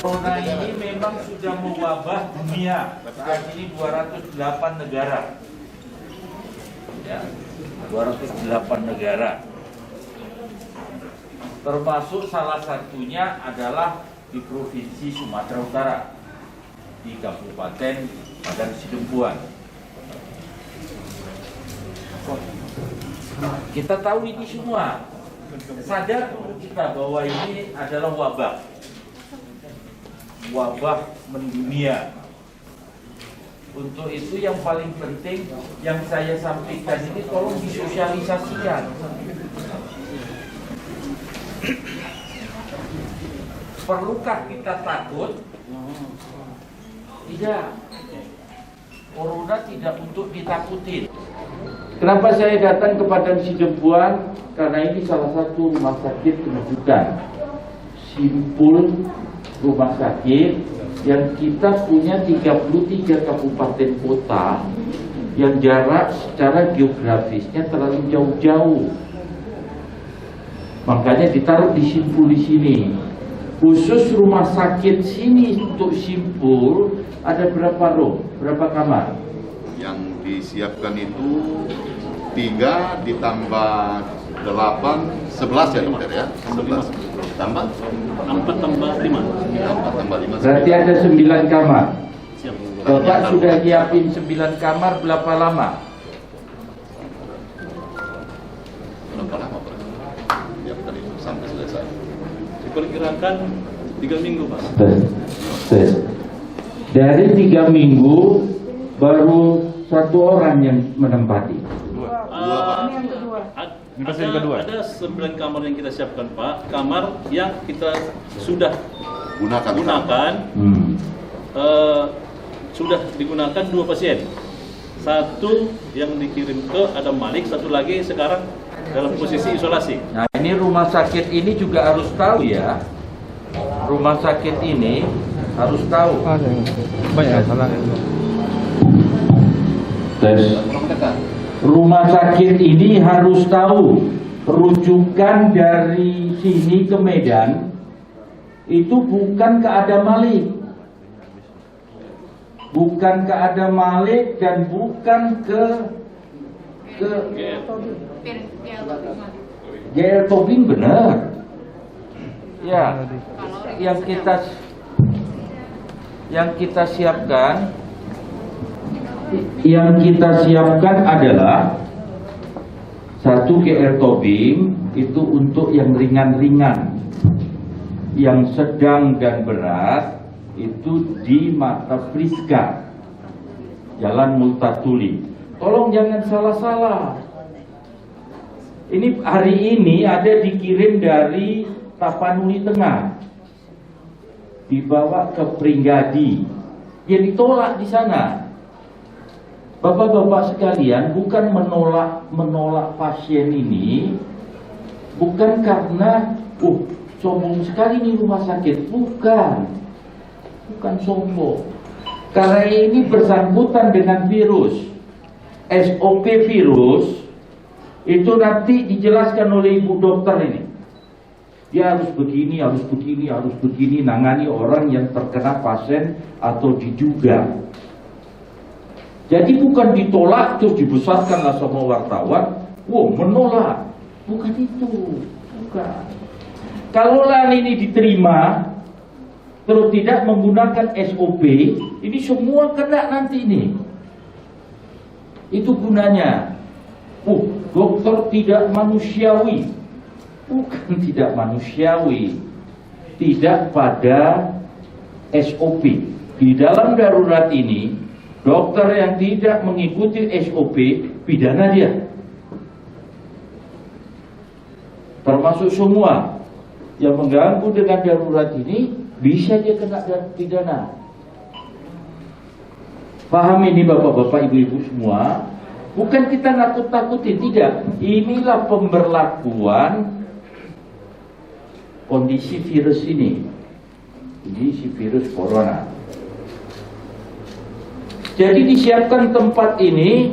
Corona ini memang sudah mewabah dunia. Saat ini 208 negara. Ya, 208 negara. Termasuk salah satunya adalah di Provinsi Sumatera Utara, di Kabupaten Padang Sidempuan. Kita tahu ini semua. Sadar dulu kita bahwa ini adalah wabah mendunia. Untuk itu yang paling penting yang saya sampaikan ini tolong disosialisasikan. Perlukah kita takut? Tidak. Corona tidak untuk ditakutin. Kenapa saya datang ke Padang Sidempuan? Karena ini salah satu rumah sakit rujukan, simpul rumah sakit yang kita punya 33 kabupaten kota yang jarak secara geografisnya terlalu jauh-jauh. Makanya ditaruh di simpul di sini. Khusus rumah sakit sini untuk simpul ada berapa room, berapa kamar? Yang disiapkan itu 3 ditambah 8, 11 ya dokter ya? 11 tambah 4 tambah 5. 4 tambah 5. Berarti ada 9 kamar. Siap. Bapak sudah nyiapin 9 kamar berapa lama? Berapa lama Pak? Siapkan itu sampai selesai. Diperkirakan 3 minggu Pak. Dari 3 minggu baru 1 orang yang menempati. Ada 9 kamar yang kita siapkan Pak. Kamar yang kita sudah gunakan. Sudah digunakan 2 pasien. 1 yang dikirim ke Adam Malik, 1 lagi sekarang dalam posisi isolasi. Nah, ini rumah sakit ini juga harus tahu ya. Rumah sakit ini harus tahu. Banyak salah. Rumah sakit ini harus tahu rujukan dari sini ke Medan itu bukan ke Adam Malik. Bukan ke Adam Malik dan bukan ke GL Tobing, benar. Ya, yang kita siapkan adalah 1 GL Tobing itu untuk yang ringan-ringan, yang sedang dan berat itu di Mata Friska, Jalan Multatuli. Tolong jangan salah-salah. Ini hari ini ada dikirim dari Tapanuli Tengah, dibawa ke Pringgadi, ya ditolak di sana. Bapak-bapak sekalian, bukan menolak pasien ini, bukan karena sombong sekali nih rumah sakit, bukan sombong. Karena ini bersangkutan dengan virus, SOP virus itu nanti dijelaskan oleh ibu dokter ini. Dia harus begini, nangani orang yang terkena pasien atau diduga Jadi bukan ditolak terus dibesarkanlah sama wartawan, wow menolak, bukan itu, bukan. Kalaulah ini diterima, terus tidak menggunakan SOP, ini semua kena nanti ini. Itu gunanya. Dokter tidak manusiawi, bukan tidak manusiawi, tidak pada SOP. Di dalam darurat ini, dokter yang tidak mengikuti SOP, pidana dia. Termasuk semua yang mengganggu dengan darurat ini, bisa dia kena pidana. Paham ini bapak-bapak, ibu-ibu semua? Bukan kita nakut-nakutin, tidak. Inilah pemberlakuan kondisi virus ini. Ini si virus corona. Jadi disiapkan tempat ini,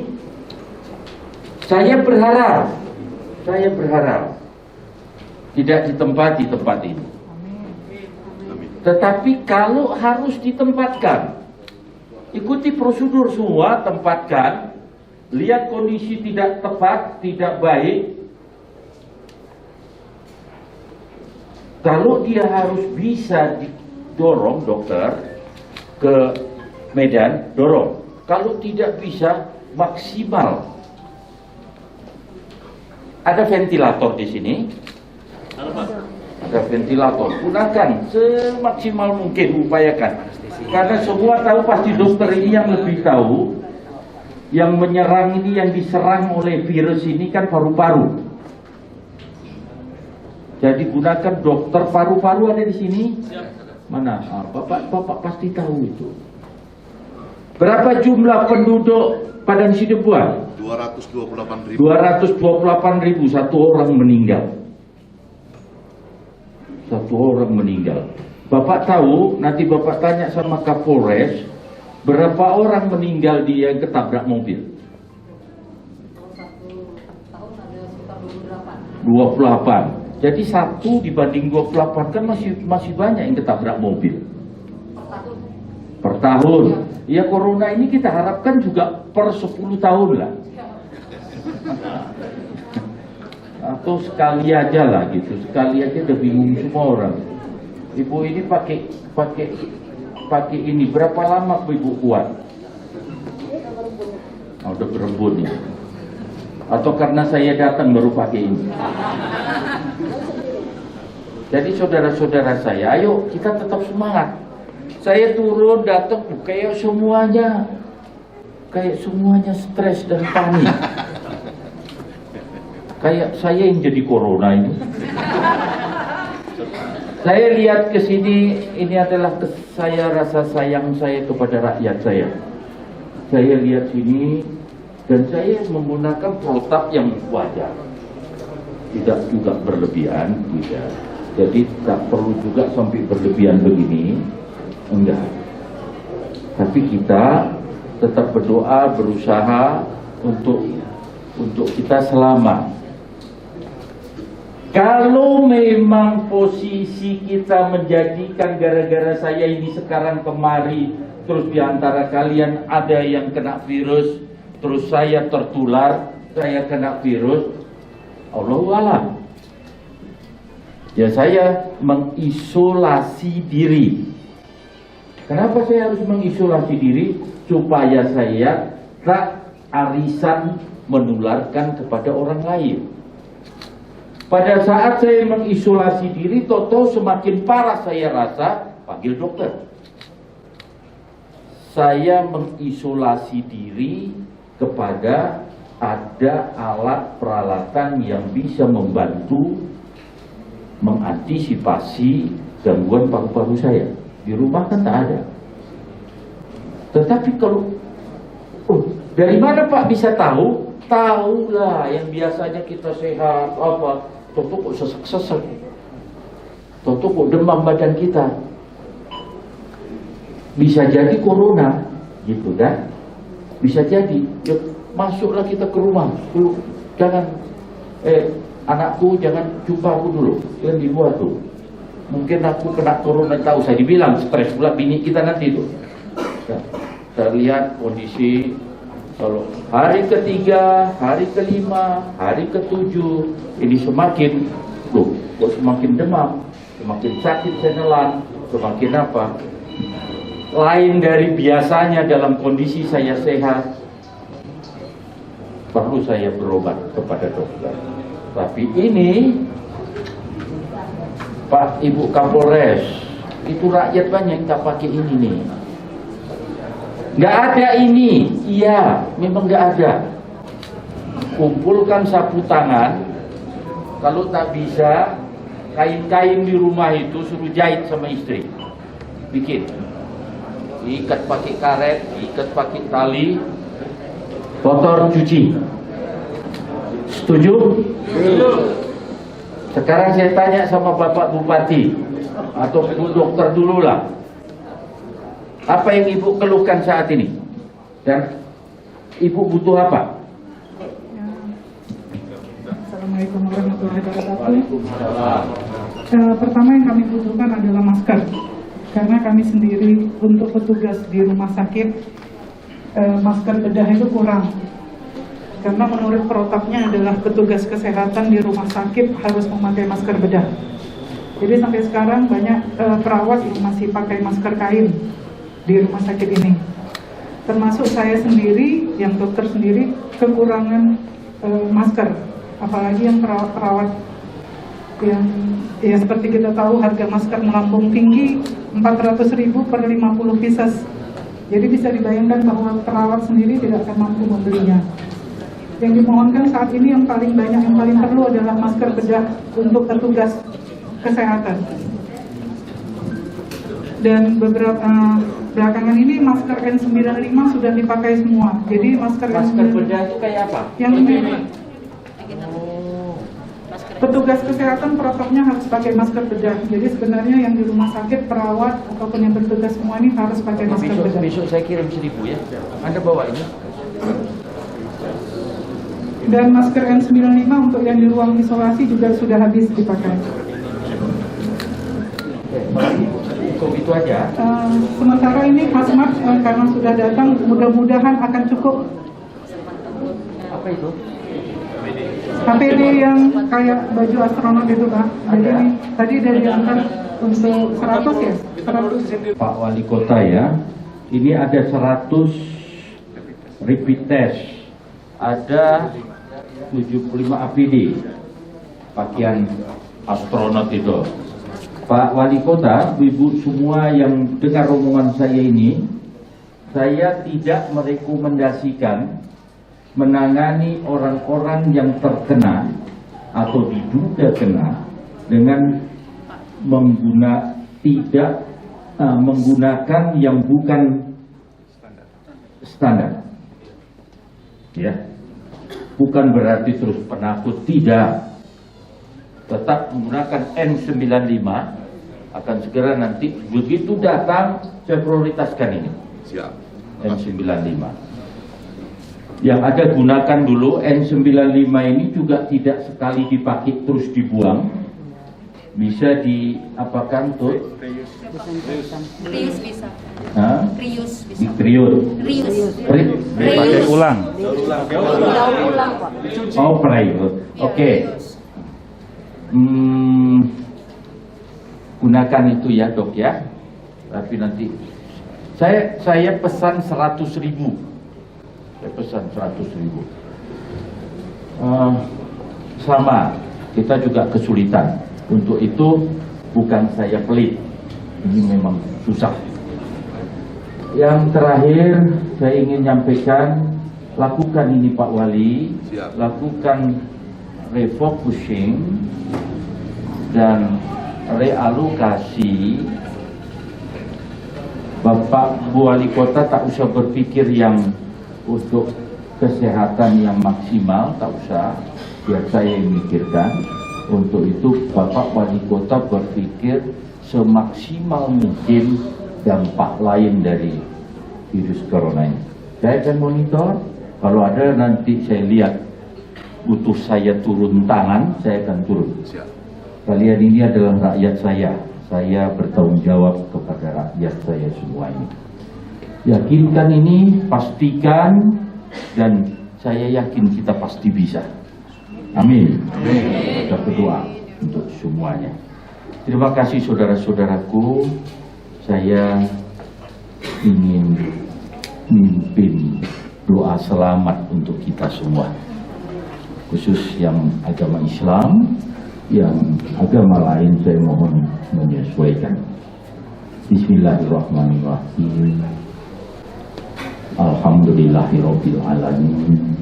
saya berharap tidak ditempati tempat ini. Tetapi kalau harus ditempatkan, ikuti prosedur semua, tempatkan, lihat kondisi tidak tepat, tidak baik. Kalau dia harus bisa didorong dokter ke Medan, dorong. Kalau tidak bisa, maksimal. Ada ventilator di sini. Ada ventilator. Gunakan semaksimal mungkin, upayakan. Karena semua tahu pasti dokter ini yang lebih tahu. Yang menyerang ini, yang diserang oleh virus ini kan paru-paru. Jadi gunakan dokter paru-paru ada di sini. Mana? Bapak pasti tahu itu. Berapa jumlah penduduk Padang Sidempuan? 228.000. 228.000, satu orang meninggal. Satu orang meninggal. Bapak tahu, nanti Bapak tanya sama Kapolres, berapa orang meninggal dia yang ketabrak mobil? 28. Jadi 1 dibanding 28 kan masih banyak yang ketabrak mobil. Per tahun. Ya corona ini kita harapkan juga per 10 tahun lah. Atau sekali aja lah gitu. Sekali aja udah bingung semua orang. Ibu ini pakai ini berapa lama ibu kuat? Oh, udah berembun ya. Atau karena saya datang baru pakai ini. Jadi saudara-saudara saya, ayo kita tetap semangat. Saya turun datang kayak semuanya stres dan panik. Kayak saya yang jadi corona ini. Saya lihat ke sini, ini adalah rasa sayang saya kepada rakyat saya. Saya lihat sini dan saya menggunakan protap yang wajar. Tidak juga berlebihan, tidak. Jadi tak perlu juga sampai berlebihan begini. Enggak. Tapi kita tetap berdoa, berusaha untuk kita selamat. Kalau memang posisi kita menjadikan gara-gara saya ini sekarang kemari, terus diantara kalian ada yang kena virus, terus saya tertular, saya kena virus, Allahu a'lam. Ya saya mengisolasi diri. Kenapa saya harus mengisolasi diri? Supaya saya tak arisan menularkan kepada orang lain. Pada saat saya mengisolasi diri, toto semakin parah saya rasa, panggil dokter. Saya mengisolasi diri kepada ada alat peralatan yang bisa membantu mengantisipasi gangguan paru-paru saya. Di rumah kan tak ada. Tetapi kalau dari mana Pak bisa tahu? Tahulah yang biasanya kita sehat apa, toto kok sesak-sesak, toto kok demam badan kita. Bisa jadi corona, gitu kan? Bisa jadi. Ya, masuklah kita ke rumah. Jangan, anakku jangan jumpa aku dulu, jangan di luar tuh. Mungkin aku kena corona, tahu saya dibilang stres pula bini kita nanti itu. Ya, saya lihat kondisi Kalau hari ketiga, hari kelima, hari ketujuh, ini semakin, kok semakin demam, semakin sakit senelan, semakin apa? Lain dari biasanya dalam kondisi saya sehat, perlu saya berobat kepada dokter. Tapi ini, Pak Ibu Kapolres, itu rakyat banyak tak pakai ini nih. Nggak ada ini, iya, memang nggak ada. Kumpulkan sapu tangan, kalau tak bisa, kain-kain di rumah itu suruh jahit sama istri. Bikin, ikat pakai karet, ikat pakai tali, kotor cuci. Setuju? Setuju. Sekarang saya tanya sama Bapak Bupati atau Bu Dokter dulu lah. Apa yang Ibu keluhkan saat ini? Dan Ibu butuh apa? Assalamualaikum warahmatullahi wabarakatuh. Pertama yang kami butuhkan adalah masker. Karena kami sendiri untuk petugas di rumah sakit, masker bedah itu kurang. Karena menurut protapnya adalah petugas kesehatan di rumah sakit harus memakai masker bedah. Jadi sampai sekarang banyak perawat yang masih pakai masker kain di rumah sakit ini. Termasuk saya sendiri, yang dokter sendiri, kekurangan masker. Apalagi yang perawat yang ya seperti kita tahu harga masker melambung tinggi 400.000 per 50 pieces. Jadi bisa dibayangkan bahwa perawat sendiri tidak akan mampu membelinya. Yang dimohonkan saat ini yang paling banyak, yang paling perlu adalah masker bedah untuk petugas kesehatan. Dan beberapa belakangan ini masker N95 sudah dipakai semua. Jadi masker bedah itu kayak apa? Yang petugas kesehatan protoknya harus pakai masker bedah. Jadi sebenarnya yang di rumah sakit, perawat ataupun yang bertugas semua ini harus pakai masker bedah. Besok saya kirim 1.000 ya. Anda bawa ini. Dan masker N95 untuk yang di ruang isolasi juga sudah habis dipakai. Itu aja. Sementara ini hazmat karena sudah datang, mudah-mudahan akan cukup. Apa itu? APD yang kayak baju astronot itu Pak. Jadi ini tadi dari antar untuk 100 ya? 100. Pak Wali Kota ya, ini ada 100 rapid test, ada 75 APD, pakaian astronot itu. Pak Wali Kota, Ibu semua yang dengar omongan saya ini, saya tidak merekomendasikan menangani orang-orang yang terkena atau diduga kena dengan menggunakan yang bukan standar. Ya. Bukan berarti terus penakut, tidak. Tetap menggunakan N95, akan segera nanti begitu datang saya prioritaskan ini. Siap. N95. Yang ada gunakan dulu N95 ini juga tidak sekali dipakai terus dibuang. Bisa diapakan tuh? Rius bisa. Hah? Rius bisa. Trius. Pakai ulang. Oh, Prius. Oke. Gunakan itu ya dok ya. Tapi nanti saya pesan 100.000. Saya pesan 100.000. Sama, kita juga kesulitan. Untuk itu bukan saya pelit. Ini memang susah. Yang terakhir saya ingin nyampaikan, lakukan ini Pak Wali. Siap. Lakukan refocusing dan realokasi. Bapak Bu Wali Kota tak usah berpikir yang untuk kesehatan yang maksimal, tak usah, biar saya yang mikirkan. Untuk itu Bapak Wali Kota berpikir semaksimal mungkin dampak lain dari virus corona ini. Saya akan monitor, kalau ada nanti saya lihat butuh saya turun tangan, saya akan turun. Siap. Kalian ini adalah rakyat saya bertanggung jawab kepada rakyat saya semua ini. Yakinkan ini, pastikan dan saya yakin kita pasti bisa. Amin. Kita berdoa untuk semuanya. Terima kasih saudara-saudaraku. Saya ingin mimpin doa selamat untuk kita semua, khusus yang agama Islam. Yang agama lain saya mohon menyesuaikan. Bismillahirrahmanirrahim. Alhamdulillahirabbil alamin.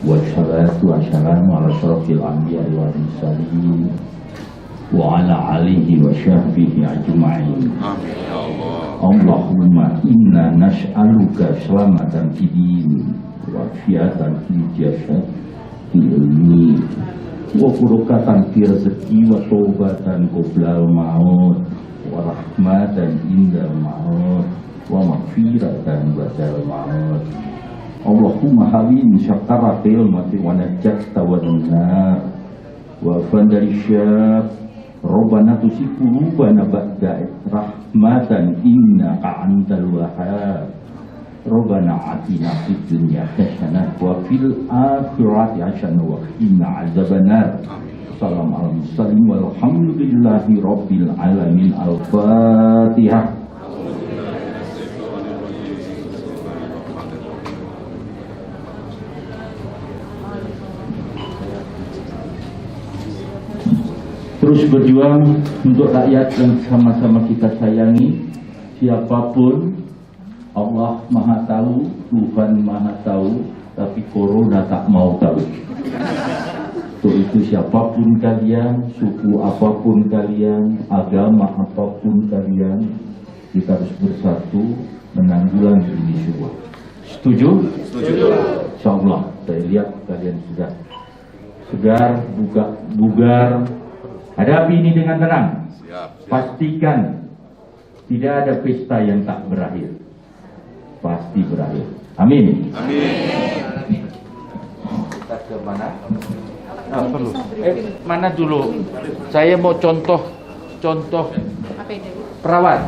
Wassalatu wassalamu ala asyrofil anbiya'i wal mursalin wa ala alihi wa sahbihi ajma'in. Amin ya Allah. Allahumma inna nas'aluka selamatan fid-din wa fiatan fil jasad ilmi wa furqatan fi rezeki wa taubatan qoblal maut wa rahmatan indal maut wa maghfiratan ba'dal maut. Allahumma hawin syakaratil mati wa najjata wa nar wa fandari syaf Rabbana tusi qulubana ba'da rahmatan innaka antal wahhab. Rabbana atina fid dunya hasanah wa fil akhirati hasanah wa qina adzabannar. Assalamualaikum walhamdulillahi rabbil alamin. Al-Fatihah. Terus berjuang untuk rakyat yang sama-sama kita sayangi. Siapapun, Allah Maha Tahu, Tuhan Maha Tahu, tapi Corona tak mau tahu. Untuk itu siapapun kalian, suku apapun kalian, agama apapun kalian, kita harus bersatu menanggulangi ini semua. Setuju? Setuju. Insyaallah, saya lihat kalian sudah segar, bugar. Hadapi ini dengan tenang. Siap. Pastikan tidak ada pesta yang tak berakhir. Pasti berakhir. Amin. Amin. Kita ke mana? Perlu. Mana dulu? Saya mau contoh perawat.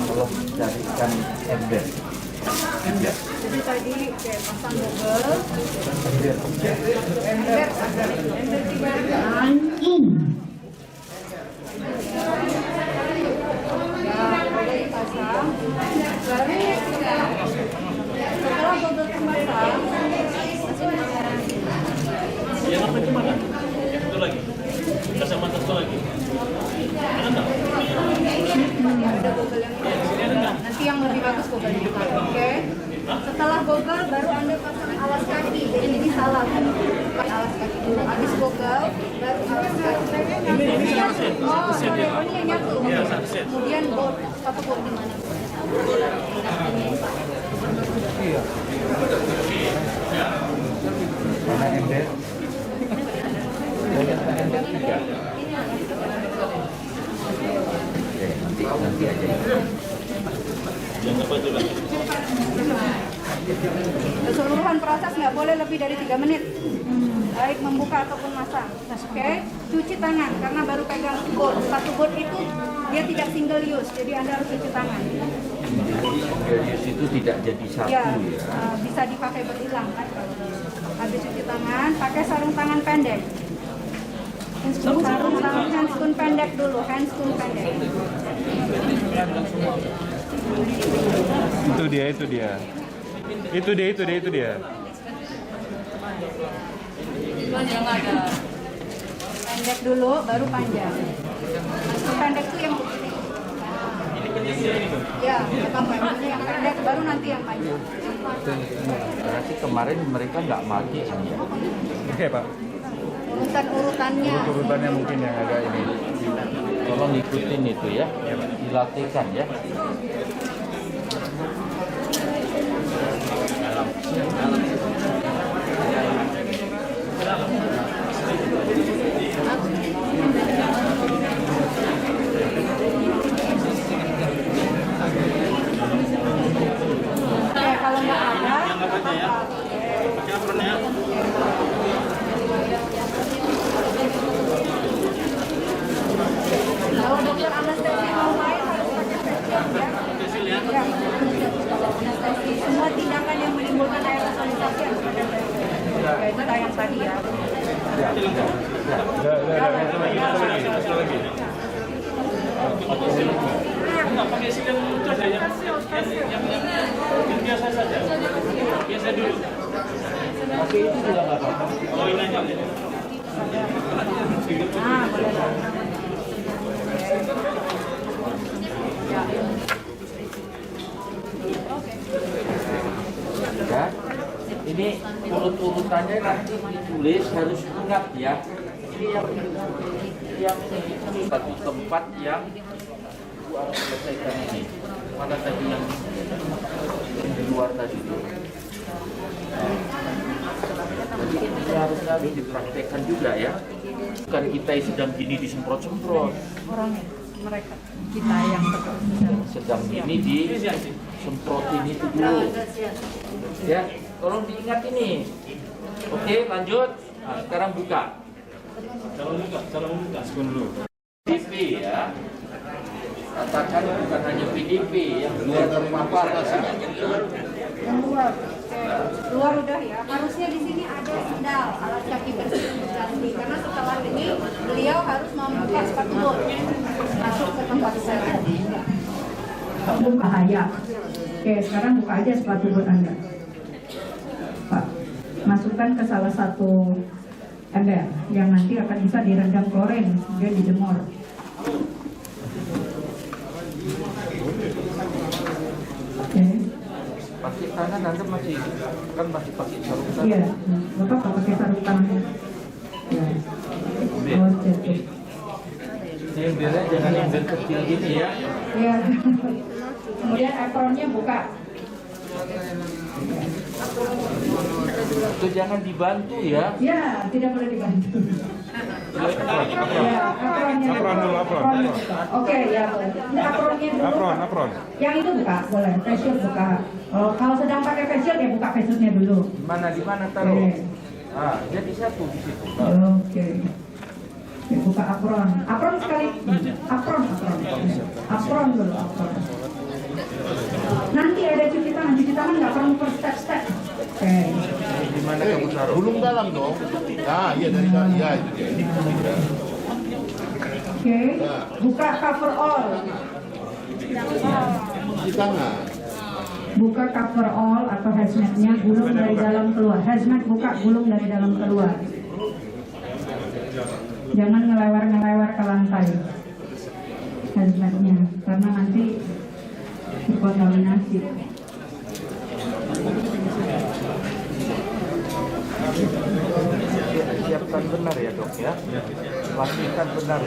Tolong carikan ember. Jadi tadi kayak pasang bobel. Ember 3. Anjing. Ya, udah dipasang. Baru setelah bobel terpasang, Yang apa itu mana? Yang satu lagi. Kacamata satu lagi. Mana enggak? ada bobel yang nanti yang lebih bagus bobel kita, oke? Setelah bobel baru Anda pasang alas kaki. Jadi ini salah kan? Alas kaki dulu. Habis bobel baru alas kaki. Ini nyatu. Oh, ini yang nyatu. Kemudian satu bot di mana? Mana ember? Nanti aja. Yang apa itu lagi? Keseluruhan proses nggak boleh lebih dari 3 menit. Baik membuka ataupun masak. Oke? Cuci tangan karena baru pegang bot. Satu bot itu dia tidak single use, jadi Anda harus cuci tangan. Single use itu tidak jadi satu Ya, ya. bisa dipakai berulang kan kalau habis cuci tangan, pakai sarung tangan pendek. Sarung tangan handscoon pendek dulu, handscoon pendek. Itu dia. Pendek dulu, baru panjang. Pendek tuh yang ya, yang pendek baru nanti yang panjang. Berarti kemarin mereka nggak mati kan ya? Oke Pak, Urutan-urutannya. urutannya mungkin yang agak ini. Tolong ikutin itu ya, dilatihkan ya. tadi ya. Enggak pakai silen lucu aja yang biasa saja. Biasa dulu. Oke, itu juga nggak apa-apa. Oh, ini aja. Boleh lah. Ya, ini urut-urutannya nanti ditulis harus ingat ya. Ini yang satu tempat yang harus selesaikan ini. Mana tadi yang di luar tadi itu? Jadi ini harus dipraktekkan juga ya. Bukan kita yang sedang gini disemprot-semprot. Orangnya, mereka, kita yang Sedang ini disemprotin itu dulu. Ya, tolong diingat ini. Oke, lanjut. Nah, sekarang buka. Salam buka. PDP ya. Katakan bukan hanya PDP yang sudah terpapar ya. yang luar. Luar udah ya. Harusnya di sini ada sendal, alas kaki bersih ganti. Karena setelah ini beliau harus membuka sepatu bot masuk ke tempat saya. Bahaya. Oke, sekarang buka aja sepatu bot Anda. Pak, masukkan ke salah satu ember yang nanti akan bisa direndam goreng kemudian dijemur. Oke. Pakai tangan Anda masih pakai sarung tangan. Iya, Bapak nggak pakai sarung tangan. Ya. Oh, jadi. Ini embernya jangan ember kecil gini ya. Iya. Kemudian apronnya buka. Itu jangan dibantu ya. Ya, tidak boleh dibantu. Ya, apronnya. Apron. Oke, ya boleh. Ini apronnya dulu. Apron. Yang itu buka, boleh. Face shield buka. Kalau sedang pakai face shield ya buka face shieldnya dulu. Di mana taruh? Oke. Ah, jadi satu di situ. Oke. Oke, buka apron. Apron sekali. Apron dulu. Apron. Nanti ada cuci tangan nggak perlu per step. Oke. Di mana kamu taruh? Gulung dalam dong. Nah, iya dari iya itu dia. Oke. Buka cover all. Di tangan. Buka cover all atau hazmatnya, gulung dari dalam keluar. Hazmat buka, gulung dari dalam keluar. Jangan ngelewar ke lantai hazmatnya, karena nanti berkontaminasi. Siapkan benar ya dok ya. Pastikan benar.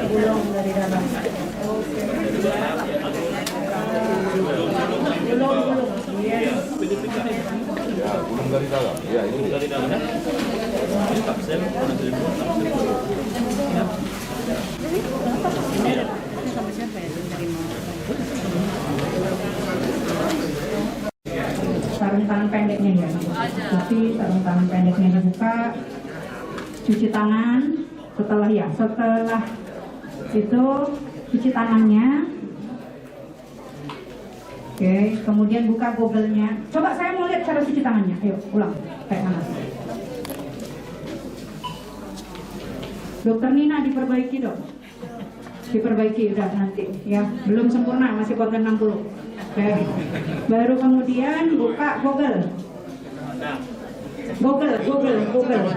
Gulung dari dalam. Gulung. Yes. Ya, gulung dari dalam. Ya, ini Dari dalamnya. Ini kapsel, ada selimut, Sarung tangan pendeknya ya. Cuci sarung tangan pendeknya dibuka. Cuci tangan. Setelah itu cuci tangannya. Oke, kemudian buka goggle-nya. Coba saya mau lihat cara cuci tangannya. Ayo, ulang. Kayak mana? Dokter Nina diperbaiki dok. Diperbaiki udah nanti ya. Belum sempurna, masih konten 60. Oke. Baru kemudian buka goggle. Goggle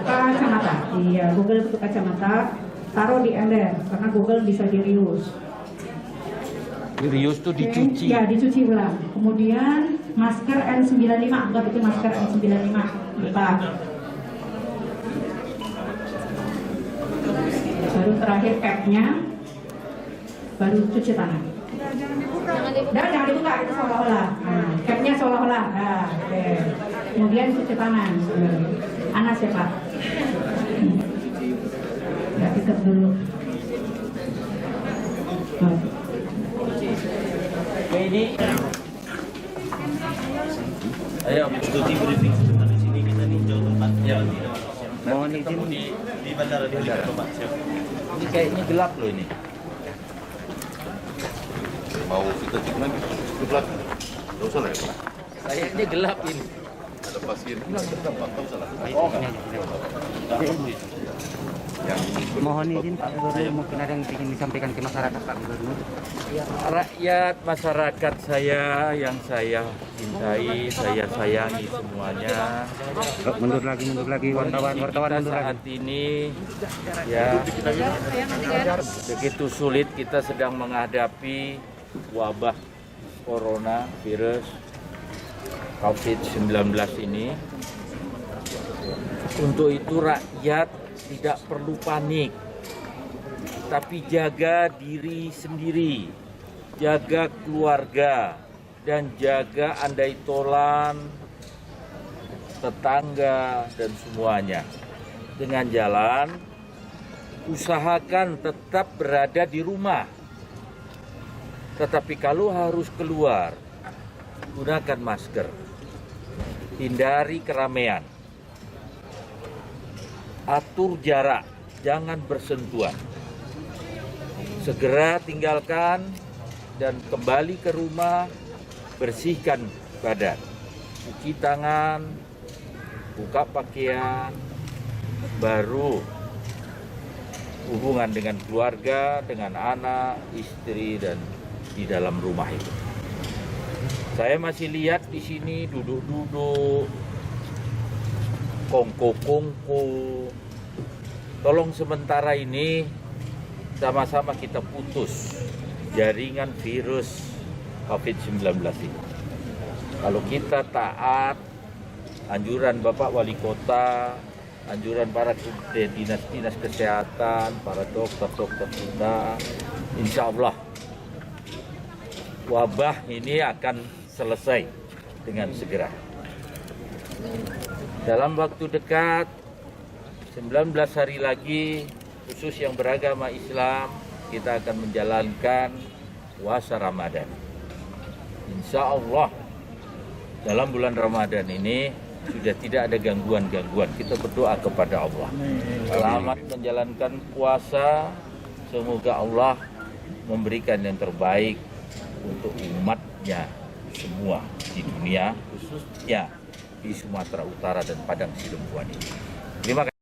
kacamata. Iya, goggle untuk kacamata. Taruh di ember karena goggle bisa dirius. Rius tuh dicuci. Ya, dicuci ulang. Kemudian masker N95, anggap itu masker N95. Buka. Baru terakhir capnya. Baru cuci tangan. Jangan dibuka, itu seolah-olah. Nah, capnya seolah-olah. Nah, oke. Kemudian cuci tangan. Anas ya Pak. Ya, ikat dulu. Ini Ayo, ikuti briefing sebentar di sini kita ninjau tempat yang tidak Mohon izin di bandara di helikopter Pak. Siap. Ini kayaknya gelap loh ini. Mau kita cek lagi ke belakang? Nggak usah lah ya Pak. Kayaknya gelap ini. Ada pasien. Nggak usah lah. mohon izin Pak Gubernur, mungkin ada yang ingin disampaikan ke masyarakat Pak Gubernur. Ya, rakyat, masyarakat saya yang saya cintai, saya sayangi semuanya. Mundur lagi wartawan Kita mundur lagi. saat ini ya begitu sulit, kita sedang menghadapi wabah corona virus COVID-19 ini. Untuk itu rakyat tidak perlu panik, tapi jaga diri sendiri, jaga keluarga, dan jaga andai tolan tetangga dan semuanya. Dengan jalan, usahakan tetap berada di rumah. Tetapi kalau harus keluar, gunakan masker. Hindari keramaian. Atur jarak, jangan bersentuhan. Segera tinggalkan dan kembali ke rumah, bersihkan badan. Cuci tangan, buka pakaian, baru hubungan dengan keluarga, dengan anak, istri, dan di dalam rumah itu. Saya masih lihat di sini duduk-duduk, kongko-kongko. Tolong sementara ini sama-sama kita putus jaringan virus COVID-19 ini. Kalau kita taat anjuran Bapak Wali Kota, anjuran para dinas-dinas kesehatan, para dokter-dokter kita, insya Allah wabah ini akan selesai dengan segera. Dalam waktu dekat, 19 hari lagi, khusus yang beragama Islam, kita akan menjalankan puasa Ramadan. Insya Allah, dalam bulan Ramadan ini sudah tidak ada gangguan-gangguan. Kita berdoa kepada Allah. Selamat menjalankan puasa. Semoga Allah memberikan yang terbaik untuk umatnya semua di dunia, khususnya di Sumatera Utara dan Padang Sidempuan ini. Terima kasih.